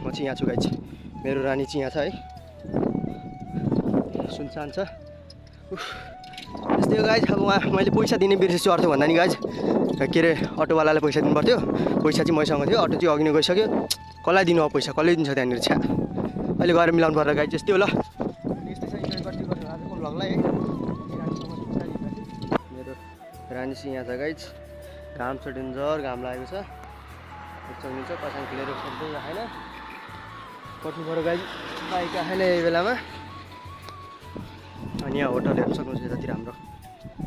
म चाहिँ यहाँ छु गाइज मेरो रानी चाहिँ यहाँ छ है सुनसान छ यस्तै हो गाइज अब उहाँ मैले पैसा दिने बिर्सेछु अर्थो भन्दा नि गाइज के अरे अटोवालालाई पैसा दिनु पर्थ्यो पैसा चाहिँ मैसँग थियो अटो चाहिँ अघि नै गइसक्यो कसलाई दिनु अब पैसा कसले दिन्छ त्यहाँनिर छ्या अहिले गएर मिलाउनु पर्छ गाइज यस्तै हो ल यस्तै छ इन्जोय गर्दै गर्नु आजको भ्लगलाई है मेरो रानी चाहिँ यहाँ छ गाइज घाम छ डेन्जर घाम लागेको छ सक्नुहुन्छ पछाडि खुलेर सक्दै आएन कट्नु पऱ्यो गाइज बाइक आएन यही बेलामा अनि यहाँ होटल हेर्नु सक्नुहुन्छ यतातिर हाम्रो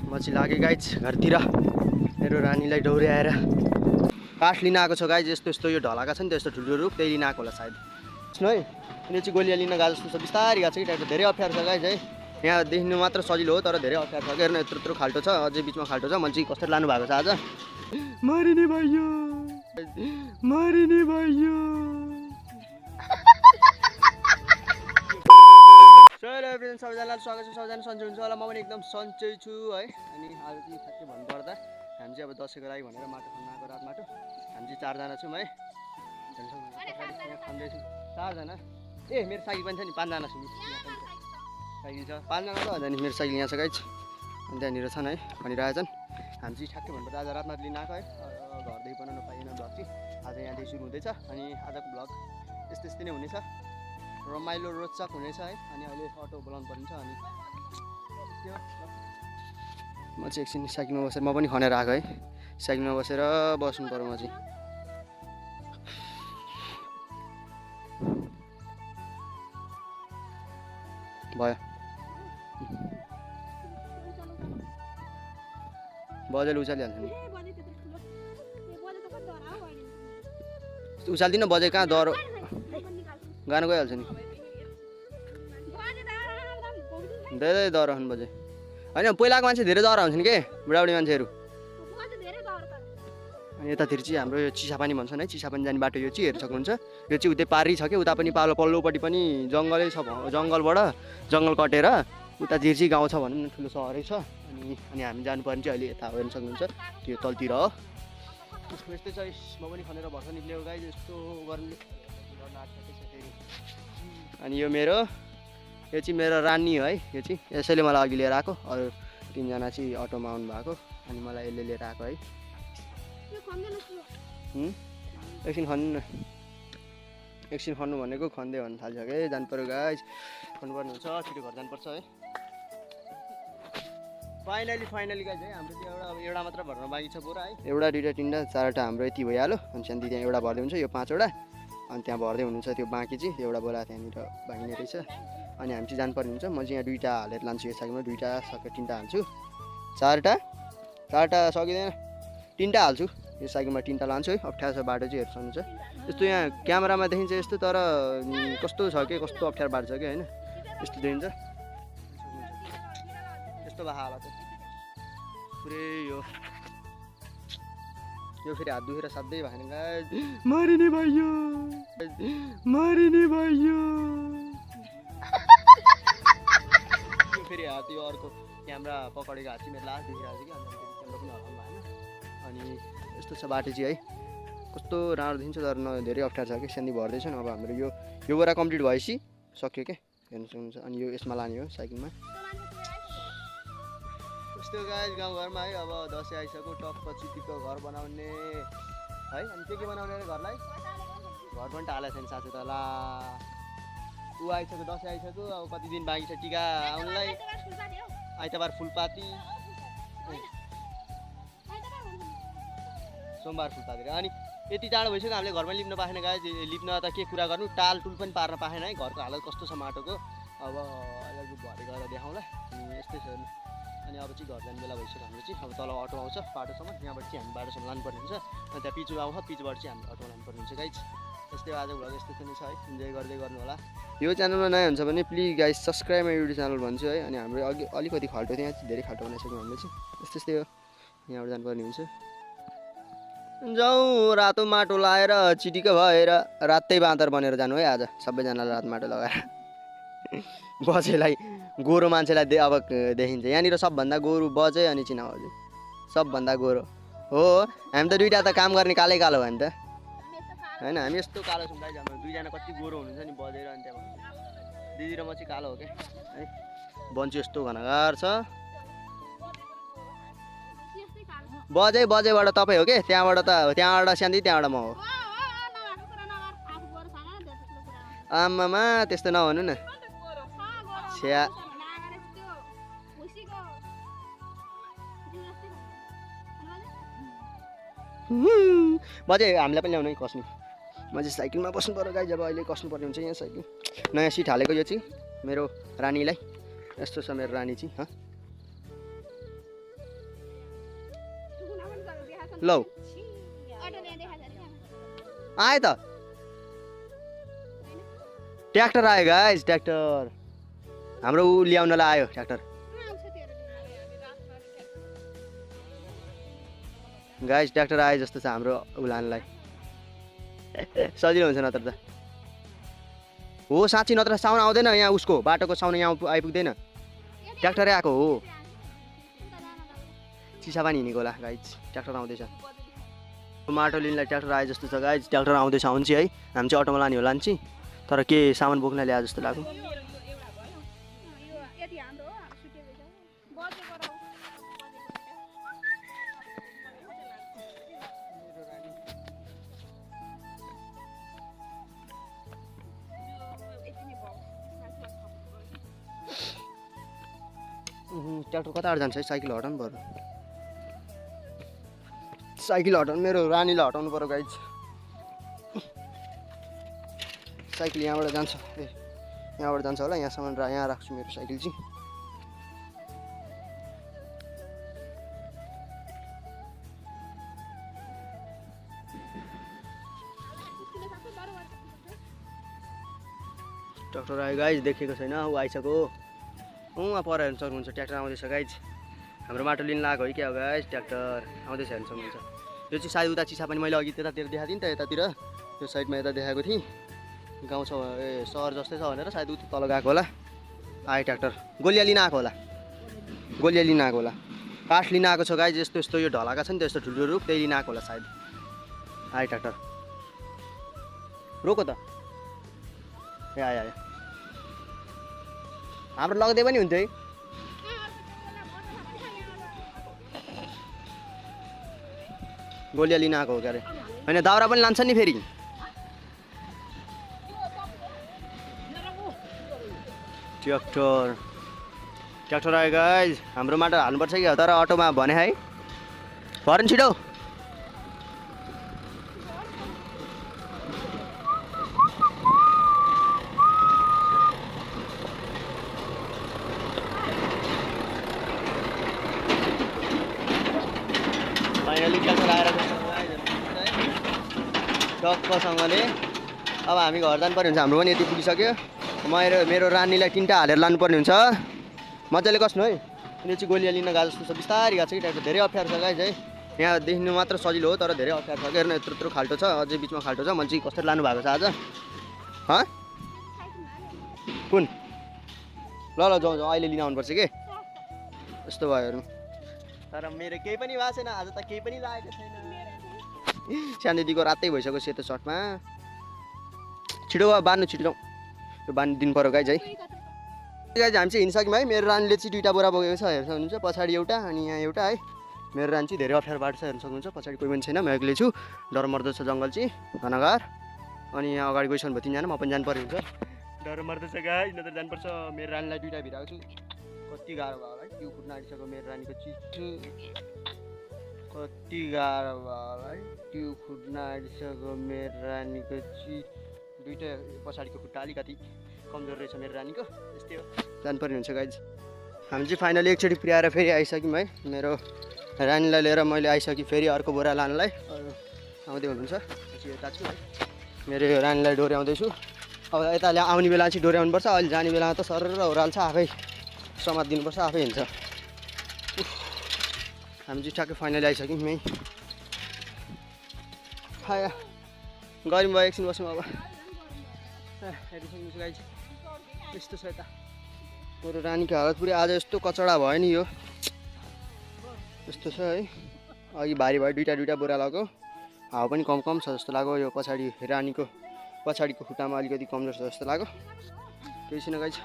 म चाहिँ लागेँ गाइज घरतिर मेरो रानीलाई डौर्याएर काठ लिन आएको छ गाइज यस्तो यस्तो यो ढलाका छ नि त यस्तो ठुल्ठुलो रुख त्यही लिन आएको होला सायद सुन्नु है यो चाहिँ गोलिया लिन गएको जस्तो छ बिस्तारै गएको छ कि टाइपको धेरै अप्ठ्यारो छ गाइज है यहाँ देखिनु मात्र सजिलो हो तर धेरै अप्ठ्यारो छ कि हेर्नु यत्रो यत्रो खाल्टो छ अझै बिचमा खाल्टो छ मान्छे कसरी लानु भएको छ आज मरिने भयो मरिने भयो सबैजनालाई स्वागत छ सबैजना सन्चै हुन्छ होला म पनि एकदम सन्चै छु है अनि आज चाहिँ ठ्याक्कै भन्नुपर्दा हामी चाहिँ अब दसैँको लागि भनेर माटो खन्न आएको रात माटो हामी चाहिँ 4 जना छौँ है खन्दैछौँ 4 जना ए मेरो साइकल पनि छ नि 5 जना छु साइकल छ 5 जना त अनि मेरो साइकल यहाँ छ गाइज अनि त्यहाँनिर छन् है खनिरहेछन् हामी चाहिँ ठ्याक्कै भन्नुपर्दा आज रात माटो लिन आएको है घरदेखि बनाउनु पाइएन भ्लग चाहिँ आज यहाँदेखि सुरु हुँदैछ अनि आजको भ्लग यस्तै यस्तै नै हुनेछ रमाइलो रोचक हुनेछ है अनि अहिले अटो बोलाउनु पर्ने छ अनि म चाहिँ एकछिन साइकलमा बसेर म पनि खनेर आएको है साइकलमा बसेर बस्नु पर्यो म चाहिँ भयो बजेले उचालिहाल्छ नि उचाल्दिनँ बजे कहाँ डह्रो गाना गइहाल्छ नि धेरै डह्रो हुन् बजे होइन पहिलाको मान्छे धेरै डह्रो हुन्छन् के बुढाबुढी मान्छेहरू अनि यतातिर चाहिँ हाम्रो यो चिसापानी भन्छन् है चिसापानी जाने बाटो यो चाहिँ हेर्नु सक्नुहुन्छ यो चाहिँ उतै पारी छ कि उता पनि पल्लोपट्टि पनि जङ्गलै छ जङ्गलबाट जङ्गल कटेर उतातिर चाहिँ गाउँ छ भनौँ न ठुलो सहरै छ अनि हामी जानुपर्ने चाहिँ अहिले यता हेर्नु सक्नुहुन्छ त्यो तलतिर हो यस्तै छ म पनि खनेर भर्खर निक्लेको गाई यस्तो गर्नु अनि यो चाहिँ मेरो रानी है यो चाहिँ यसैले मलाई अघि लिएर आएको अरू 3 जना चाहिँ अटोमा आउनु भएको अनि मलाई यसले लिएर आएको है एकछिन खन्नु न एकछिन खन्नु भनेको खन्दै भन्न थालिसक्यो है जानु पऱ्यो गाइज खन्नुपर्ने हुन्छ छिटो घर जानुपर्छ है फाइनली गाइज है हाम्रो त्यो एउटा मात्र भर्न बाँकी छ पुरा है एउटा 2टा 3टा 4टा हाम्रो यति भइहाल्यो अनि त्यहाँदेखि त्यहाँ एउटा भर्दै हुन्छ यो 5वटा अनि त्यहाँ भर्दै हुनुहुन्छ त्यो बाँकी चाहिँ एउटा बोला त्यहाँनिर बाँकी नै रहेछ अनि हामी चाहिँ जानुपर्ने हुन्छ म चाहिँ यहाँ 2टा हालेर लान्छु यो साइकलमा 2टा सके 3टा हाल्छु 4टा सकिँदैन 3टा हाल्छु यो साइकलमा 3टा लान्छु है अप्ठ्यारो छ बाटो चाहिँ हेर्नु सक्नुहुन्छ यस्तो यहाँ क्यामेरामा देखिन्छ यस्तो तर कस्तो छ कि कस्तो अप्ठ्यारो बाटो छ कि होइन यस्तो देखिन्छ यस्तो भए हालत पुरै यो फेरि हात दुखेर साध्यै भएन गाइज मरिने भयो यो फेरि हात यो अर्को क्यामेरा पकडेको हात चाहिँ मेरो लास्ट देखिरहेको छ कि अन्त क्यामेरा पनि हराउनु भएन अनि यस्तो छ बाटो चाहिँ है कस्तो राम्रो देखिन्छ तर धेरै अप्ठ्यारो छ कि स्यान्दी भर्दैछ अब हाम्रो यो बोरा कम्प्लिट भएपछि सक्यो क्या हेर्नु सक्नुहुन्छ अनि यो यसमा लाने हो साइकलमा यस्तो गाइज गाउँघरमा है अब दसैँ आइसक्यो टक्क चिटीको घर बनाउने है अनि के बनाउने अरे घरलाई घर पनि टालेको छैन साँच्चै त ला ऊ आइसक्यो दसैँ आइसक्यो अब कति दिन बाँकी छ टिका आउनुलाई आइतबार फुलपाती सोमबार फुलपाती अनि यति टाढो भइसक्यो हामीले घरमा लिप्न पाएन गाइज लिप्न त के कुरा गर्नु टाल टुल पनि पार्न पाएन है घरको हालत कस्तो छ माटोको अब भरे गएर देखाउँला अनि यस्तै छ अनि अब चाहिँ घर जाने बेला भइसक्यो हाम्रो चाहिँ अब तल अटो आउँछ बाटोसम्म यहाँबाट चाहिँ हामी बाटोसम्म लानुपर्ने हुन्छ अनि त्यहाँ पिचु आउँछ पिचुबाट चाहिँ हामी अटो लानुपर्ने हुन्छ गाइज यस्तै आजको भ्लग यस्तो नै छ है इन्जोय गर्दै गर्नु होला यो च्यानलमा नयाँ हुन्छ भने please guys subscribe my YouTube channel भन्छु है अनि हाम्रो अघि अलिकति खाल्टो थियो यहाँ चाहिँ धेरै खाल्टो बनाइसक्यौँ हामीले चाहिँ यस्तै हो यहाँबाट जानुपर्ने हुन्छ जाउँ रातो माटो लाएर चिटिक्क भएर रातै बाँदर बनेर जानु है आज सबैजनालाई रात माटो लगाएर बजेलाई गोरो मान्छेलाई अब देखिन्छ यहाँनिर सबभन्दा गोरु बजे अनि चिना बजे सबभन्दा गोरो हो हामी त 2टा त काम गर्ने कालै कालो हो नि त हैन हामी यस्तो कालो छौँ गाइज हाम्रो दुईजना कति गोरो हुनुहुन्छ नि बजेर अनि त्यहाँ दिदी र म चाहिँ कालो हो क्या है वन चाहिँ यस्तो घनघार छ बजेबाट तपाईँ हो के त्यहाँबाट स्यान्दी त्यहाँबाट म हो आमामा त्यस्तो नभन्नु न छ्या बजे हामीलाई पनि ल्याउनु है कस्नु म चाहिँ साइकलमा बस्नु पर्यो गाइज अब अहिले कस्नुपर्ने हुन्छ यहाँ साइकल नयाँ सिट हालेको यो चाहिँ मेरो रानीलाई यस्तो छ मेरो रानी चाहिँ लौ आयो त ट्र्याक्टर आयो गाइज ट्र्याक्टर हाम्रो ऊ ल्याउनलाई आयो ट्र्याक्टर गाइज ट्र्याक्टर आयो जस्तो छ हाम्रो उलानलाई सजिलो हुन्छ नत्र त हो साँच्ची नत्र साउन आउँदैन यहाँ उसको बाटोको साउन यहाँ आइपुग्दैन ट्र्याक्टरै आएको हो चिसापानी हिँडेको होला गाइज ट्र्याक्टर आउँदैछ माटो लिनलाई ट्र्याक्टर आयो जस्तो छ गाइज ट्र्याक्टर आउँदैछ हुन्छ है हामी चाहिँ अटोमा लाने होला नि चाहिँ तर के सामान बोक्न ल्याए जस्तो लाग्यो ट्र्याक्टर कताबाट जान्छ है साइकल हटाउनु पर्यो साइकल हटाउनु मेरो रानीलाई हटाउनु पर्यो गाइज साइकल यहाँबाट जान्छ ए यहाँबाट जान्छ होला यहाँसम्म यहाँ राख्छु मेरो साइकल चाहिँ ट्र्याक्टर आयो गाइज देखेको छैन ऊ आइसक्यो उहाँ पर हेर्नु सक्नुहुन्छ ट्र्याक्टर आउँदैछ गाइज हाम्रो माटो लिन लागेको है क्या हो गाइज ट्र्याक्टर आउँदैछ हेर्नु सक्नुहुन्छ यो चाहिँ सायद उता चिसा पनि मैले अघि त्यतातिर देखाएको थिएँ नि त यतातिर त्यो साइडमा यता देखाएको थिएँ गाउँ छ ए सहर जस्तै छ भनेर सायद उता तल गएको होला आयो ट्र्याक्टर गोलिया लिन आएको होला गोलिया लिन आएको होला काठ लिन आएको छ गाइज यस्तो यस्तो यो ढलाका छ नि त यस्तो ठुल्ठुलो रुख त्यही लिन आएको होला सायद आयो ट्र्याक्टर रोको त ए आयो आयो हाम्रो लग्दै पनि हुन्थ्यो है गोलिया लिन आएको हो क्यारे होइन दाउरा पनि लान्छ नि फेरि ट्र्याक्टर आयो गाइज हाम्रो माटो हाल्नुपर्छ कि तर अटोमा भने है भरन छिटो फाइनली ट्र्याक्टर आएर टक्कसँगले अब हामी घर जानुपर्ने हुन्छ हाम्रो पनि यति पुगिसक्यो मेरो रानीलाई तिनवटा हालेर लानुपर्ने हुन्छ मजाले कस्नु है यो चाहिँ गोलिया लिन गएको जस्तो छ बिस्तारै गएको छ कि ट्र्याक्टर धेरै अप्ठ्यारो छ गाइज है यहाँ देख्नु मात्र सजिलो हो तर धेरै अप्ठ्यारो छ हेर्नु यत्रो यत्रो खाल्टो छ अझै बिचमा खाल्टो छ मैले चाहिँ कसरी लानु भएको छ आज कुन ल जाउँ अहिले लिन आउनुपर्छ कि यस्तो भयो हेर्नु तर मेरो केही पनि भएको छैन आज त केही पनि लागेको छैन सानो दिदीको रातै भइसक्यो सेतो सर्टमा छिटो बाँध्नु छिटो जाउँ त्यो बाँध्नु दिनु पऱ्यो गाइज है गाइज हामी चाहिँ हिँडिसक्यौँ है मेरो रानीले चाहिँ दुईवटा बोरा बोकेको छ हेर्नु सक्नुहुन्छ पछाडि एउटा अनि यहाँ एउटा है मेरो रानी चाहिँ धेरै अप्ठ्यारो बाटो छ हेर्नु सक्नुहुन्छ पछाडि कोही पनि छैन म एक्लै छु डर मर्दो छ जङ्गल चाहिँ घनघार अनि यहाँ अगाडि गइसक्नु भयो तिनजना म पनि जानुपर्ने हुन्छ डर मर्दो छ गाइज नत्र जानुपर्छ मेरो रानीलाई दुईवटा भिराएको छु कति गाह्रो भयो होला है त्यो फुट्न आँटिसक्यो मेरो रानीको चिज कति गाह्रो भयो होला है त्यो फुट्न आँटिसक्यो मेरो रानीको चिज दुईवटा पछाडिको खुट्टा अलिकति कमजोर रहेछ मेरो रानीको यस्तै हो जानुपर्ने हुन्छ गाइज हामी चाहिँ फाइनली एकचोटि पुर्याएर फेरि आइसक्यौँ है मेरो रानीलाई लिएर मैले आइसकेँ फेरि अर्को बोरा लानलाई आउँदै हुनुहुन्छ यता छु है मेरो रानीलाई डोर्याउँदैछु अब यता आउने बेला चाहिँ डोर्याउनुपर्छ अहिले जाने बेलामा त सरर ओह्राल्छ आफै समात दिनुपर्छ आफै हिँड्छ हामी चाहिँ ठ्याक्कै फाइनली आइसक्यौँ यहीँ हाया गरौँ भयो एकछिन बस्यौँ अब हेरिसक्नु गाइज यस्तो छ यता मेरो रानीको हालत पुरै आज यस्तो कचडा भयो नि यो यस्तो छ है अघि भारी भयो दुईवटा बोरा लगाएको हावा पनि कम कम छ जस्तो लाग्यो। यो पछाडि रानीको पछाडिको खुट्टामा अलिकति कमजोर छ जस्तो लाग्यो। केही छैन गाइज,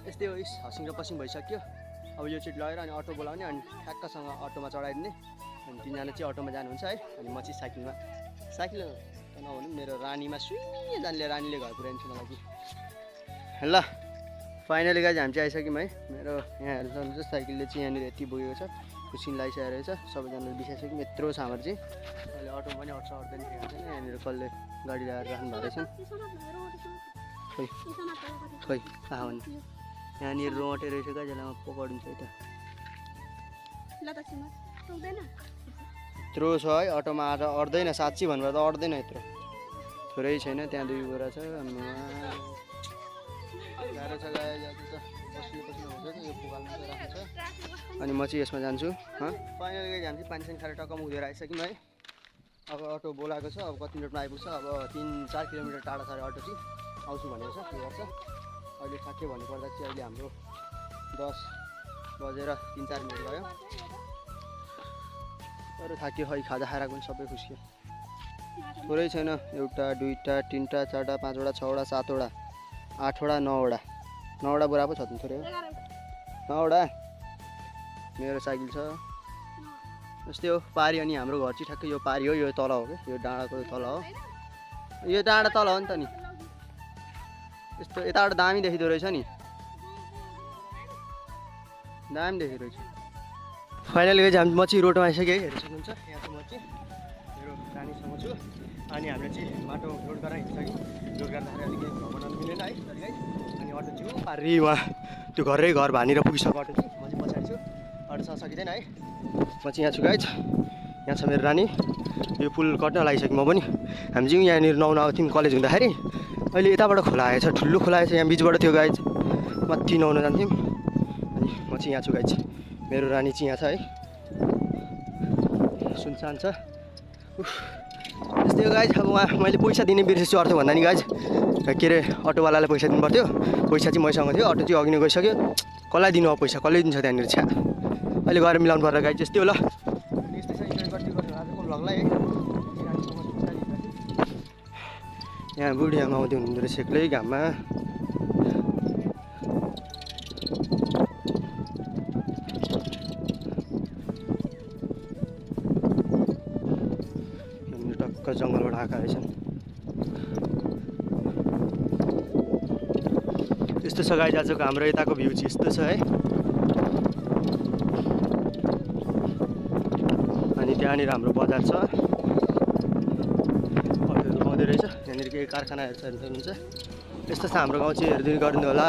यस्तै हो। हसिङ र पसिङ भइसक्यो। अब यो चाहिँ लगेर अनि अटो बोलाउने अनि ठ्याक्कसँग अटोमा चढाइदिने अनि तिनजना चाहिँ अटोमा जानुहुन्छ है। अनि म चाहिँ साइकल त नभनौँ मेरो रानीमा सुइँ जानेले रानीले घर पुऱ्याइदिन्छ मलाई कि। ल फाइनली गाइज हामी चाहिँ आइसक्यौँ है। मेरो यहाँ हेर्नु सक्नुहुन्छ साइकलले चाहिँ यहाँनिर यति बोकेको छ, खुसी लगाइसकेको रहेछ। सबैजनाले बिसाइसक्यौँ, यत्रो छ हाम्रो चाहिँ। अहिले अटोमा पनि अट्दैन ठेगाएको छैन। यहाँनिर कसले गाडी ल्याएर राख्नु भएको रहेछ। खोइ कहाँ भन्नु, यहाँनिर रोटे रहेछ गाइज, यसलाई पकाउनु यता यत्रो छ है। अटोमा आएर अट्दैन, साँच्ची भन्नु त अट्दैन यत्रो, थोरै छैन। त्यहाँ 2 बोरा छ। गाह्रो छ गाइज, आज त बस्नु हुन्छ यो पुगाल्नु चाहिँ राख्छ। अनि म चाहिँ यसमा जान्छु। फाइनली गाइज हामी चाहिँ पानी सानी खाएर टक्क मुखेर आइसक्यौँ है। अब अटो बोलाएको छ, अब कति मिनटमा आइपुग्छ। अब 3-4 किलोमिटर टाढा छ अटो चाहिँ आउँछु भनेको छ। के गर्छ अहिले ठ्याक्कै भन्नुपर्दा चाहिँ अहिले हाम्रो 10 बजेर 3-4 मिनट भयो। तर थाक्यो खै, खाजा खाएर पनि सबै खुस्क्यो। थोरै छैन, 1 2 3 4 5 6 7 8 9 बोरा पो छ त थोरै 9 मेरो साइकल छ। यस्तै हो पारी। अनि हाम्रो घर चाहिँ ठ्याक्कै यो पारी हो, यो तल हो क्या, यो डाँडाको तल हो। यो डाँडा तल हो नि त नि। यस्तो यताबाट दामी देखिँदो रहेछ नि, दामी देखिँदो रहेछ। फाइनली गाइज हामी म चाहिँ रोडमा आइसकेँ है। हेर्नु सक्नुहुन्छ यहाँ चाहिँ म चाहिँ मेरो रानीसँग छु। अनि हामीले चाहिँ बाटो लोड गरेर हिँडिसक्यौँ। लोड गर्दाखेरि अलिकति भ्रमण मिलेन है। अनि अटो चाहिँ पारी उहाँ त्यो घर भानेर पुगिसक्यो अटो चाहिँ। म चाहिँ पछाडि छु, अटोसँग सकिँदैन है। म चाहिँ यहाँ छु गाइज, यहाँ छ मेरो रानी। यो पुल कट्न लागिसक्यो म पनि। हामी चाहिँ यहाँनिर नुहाउन आएको थियौँ कलेज हुँदाखेरि। अहिले यताबाट खोला आएछ, ठुलो खोला आएछ, यहाँ बिचबाट थियो गाइज। माथि नुहाउन जान्थ्यौँ। अनि म चाहिँ यहाँ छु गाइज, मेरो रानी चाहिँ यहाँ छ है। सुनसान छ। यस्तै हो गाइज। अब उहाँ मैले पैसा दिने बिर्सेछु अर्थो भन्दा नि गाइज, के अरे अटोवालालाई पैसा दिनु पर्थ्यो। पैसा चाहिँ मैसँग थियो, अटो चाहिँ अघि नै गइसक्यो। कसलाई दिनु अब पैसा, कसले दिन्छ त्यहाँनिर छ्या। अहिले गएर मिलाउनु पर्छ गाइज। यस्तै हो ल। यस्तै छ, इन्जोय गर्छु आजको भ्लगलाई है। यहाँ बुढी आमा आउँदै हुनुहुँदो रहेछ एक्लै घाममा। जङ्गलबाट आएका रहेछन्। यस्तो छ गाइज आजको हाम्रो यताको भ्यू चाहिँ यस्तो छ है। अनि त्यहाँनिर हाम्रो बजार छ, अटोहरू आउँदै रहेछ। यहाँनिर केही कारखानाहरू छ, हेर्नु सक्नुहुन्छ। यस्तो छ हाम्रो गाउँ चाहिँ, हेरिदिनु गरिदिनु होला।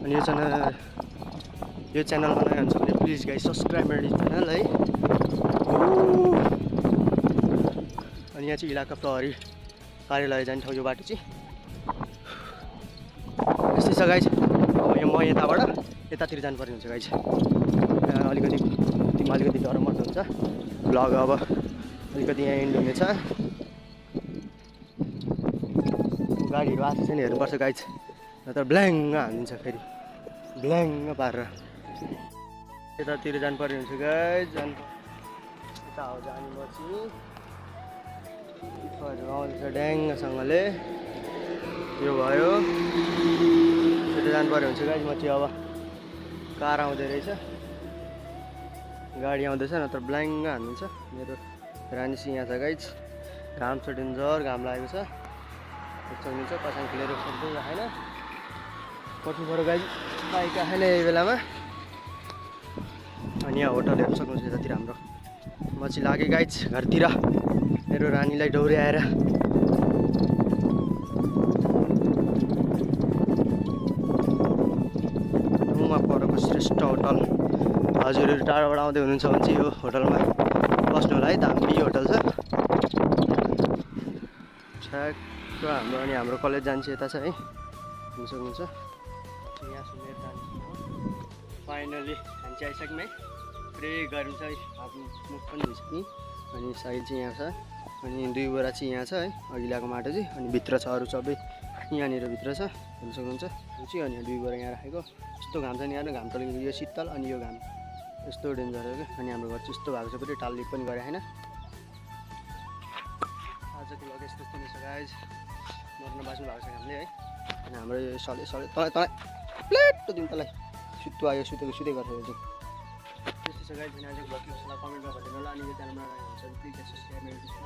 अनि यो च्यानलमा नयाँ हुन्छ भने प्लिज गाइज सब्सक्राइब मेरो च्यानल है। अनि यहाँ चाहिँ इलाका प्रहरी कार्यालय जाने ठाउँ यो बाटो चाहिँ। यस्तै छ गाइज। अब म यताबाट यतातिर जानुपर्ने हुन्छ गाइज। अलिकति डर मर्दो हुन्छ भ्लग। अब अलिकति यहाँ एन्ड हुनेछ। गाडीहरू आएको छैन हेर्नुपर्छ गाइज, नत्र ब्ल्याङ्ग हालिदिन्छ फेरि, ब्ल्याङ्ग पारेर। यतातिर जानुपर्ने हुन्छ गाइज। यता हो जाने म चाहिँ आउँदैछ ड्याङ्गसँगले। यो भयो, यता जानुपर्ने हुन्छ गाइज। म चाहिँ अब कार आउँदै रहेछ, गाडी आउँदैछ, नत्र ब्ल्याङ्ग हानिदिन्छ। मेरो रानी सिंह यहाँ छ गाइज। घाम छ, डेन्जर घाम लागेको छ। सक्नुहुन्छ पछाडि खेलेर सक्दै राखेन, पर्छुबाट गाइज बाइक आएन यही बेलामा। अनि यहाँ होटल हेर्नु सक्नुहुन्छ यतातिर हाम्रो। म चाहिँ लागेँ गाइज घरतिर मेरो रानीलाई डौर्याएर। ठाउँमा परेको श्रेष्ठ होटल। हजुरहरू टाढाबाट आउँदै हुनुहुन्छ भने चाहिँ यो होटलमा बस्नु होला है। दामी होटल छ ठ्याक्क हाम्रो। अनि हाम्रो कलेज जान्छ यता छ है, हेर्नु सक्नुहुन्छ। यहाँ सुनेर जान्छ। फाइनली हामी चाहिँ आइसक्यौँ है। पुरै गर्मी छ है, आफ्नो मुख पनि धोइसक्यौँ। अनि साइड चाहिँ यहाँ छ, अनि 2 बोरा चाहिँ यहाँ छ है, अघि ल्याएको माटो चाहिँ। अनि भित्र छ अरू सबै यहाँनिर भित्र छ, हेर्नु सक्नुहुन्छ। यो चाहिँ अनि 2 बोरा यहाँ राखेको। यस्तो घाम छ नि यहाँ, घाम टल्केको यो शीतल, अनि यो घाम यस्तो डेन्जर हो क्या। अनि हाम्रो घर चाहिँ यस्तो भएको छ, पुरै टाल लिप पनि गरे होइन। आजको लग यस्तो नै छ गाइज मर्न बाँच्नु भएको छ हामीले है अनि हाम्रो यो सले सले तँलाई प्लेट दिउँ तँलाई सुत्तु आयो सुतेको गरेर चाहिँ त्यस्तै छ गाइज अनि आजको भ्लग कमेन्टमा भनिदिनु होला अनि यो च्यानलमा हुन्छ प्लिज सब्सक्राइब